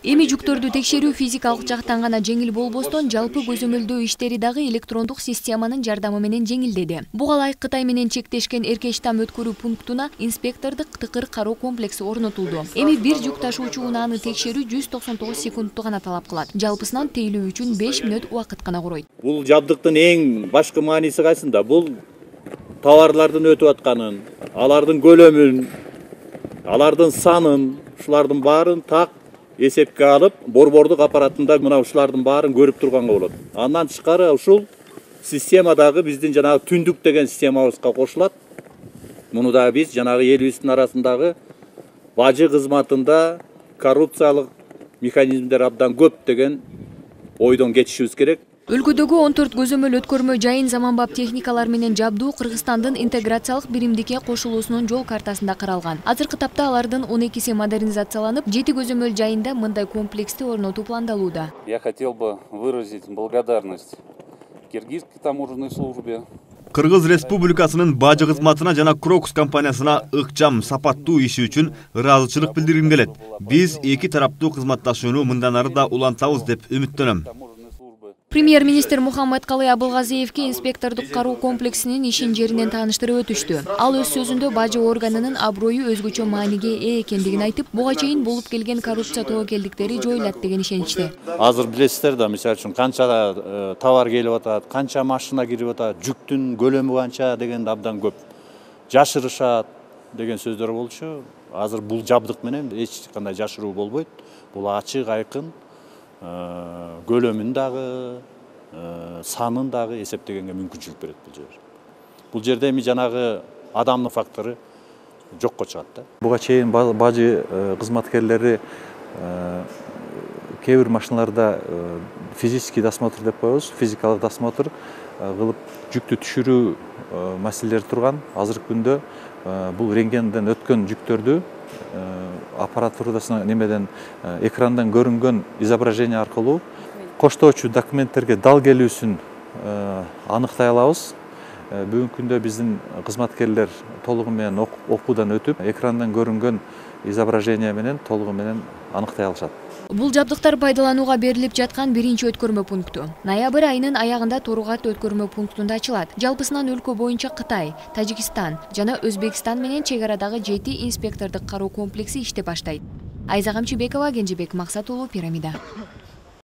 Эми жүктөрдү текшерүү физикалык жактан гана жеңил болбостон, жалпы көзөмөлдөө иштери дагы электрондук системанын жардамы менен жеңилдеди. Буга ылайык Кытай менен чектешкен Эркештам өткөрүү пунктуна инспектордук тыкыр кароо комплекси орнотулду. Эми бир жүк ташуучу унааны текшерүү 199 секундту гана талап кылат. Жалпысынан тейлөө үчүн 5 мүнөт убакыт гана куройт. Бул жабдыктын эң башкы мааниси кайсында? Бул товарлардын өтүп атканын, алардын көлөмүн, алардын санын, ушулардын баарын так эсепке алып, борбордук аппаратында мына ушулардын баарын көрүп турганга болот. Андан тышкары ушул системадагы биздин жанагы түндүк деген системабызга кошулат. Муну да биз жанагы элибиздин арасындагы бажы кызматында коррупциялык механизмдер абдан көп деген ойдон кетишибиз керек. Өлкөдөгү 14 көзөмөл өткөрмө жайын заманбап техникалар менен жабдуу Кыргызстандын интеграциялык биримдикке кошулуусунун жол картасында каралган. Азыркы тапта алардын 12си модернизацияланып, 7 көзөмөл жайында мындай комплексти орнотуу пландалууда. Я хотел бы выразить благодарность Киргизской таможенной службе. Кыргыз Республикасынын бажы кызматына жана Крокус компаниясына ыкчам, сапаттуу иши үчүн ыраазычылык билдиргим келет. Биз эки тараптуу кызматташууну мындан ары да улантабыз деп үмүттөнөм. Премьер-министр Мухаммедкалый Абылгазиевке инспектордук кароо комплексинин ишин жеринен тааныштырып өтүштү. Ал өз сөзүндө бажы органынын аброю өзгөчө мааниге ээ экендигин айтып, буга чейин болуп келген коррупция тобокелдиктери жоюлат деген ишеничте. Азыр билесиздер да, мисалы үчүн канча товар келип атат, канча машина кирип атат, жүктүн көлөмү канча деген абдан көп. Жашырышат деген сөздөр болчу. Азыр бул жабдык менен эч кандай жашыруу болбойт. Бул ачык, айкын. Көлөмүн дагы, санын дагы эсептегенге мүмкүнчүлүк берет бул жер. Бул жерде эми жанагы адамдын фактору жокко чыгат да. Буга чейин бажы кызматкерлери кээ бир машиналарда физический досмотр деп коебуз, физикалык досмотр кылып жүктү түшүрүү маселелери турган. Азыркы күндө бул рентгенден өткөн жүктөрдү аппаратурасын немеден экрандан көрүнгөн изображение аркылуу коштоочу документтерге дал келүүсүн аныктай алабыз. Бүгүнкү күндө биздин кызматкерлер толугу менен окуудан өтүп, экрандан көрүнгөн изображение менен толугу менен аныктай алышат. Бул жабдыктар пайдаланууга берилип жаткан биринчи өткөрмө пункту. Ноябрь айынын аягында Торугат өткөрмө пунктунда ачылат. Жалпысынан өлкө боюнча Кытай, Тажикстан жана Өзбекстан менен чек арадагы 7 инспектордук кароо комплекси иштеп баштайт. Айза Камчыбекова, Кенжебек Максат уулу, Пирамида.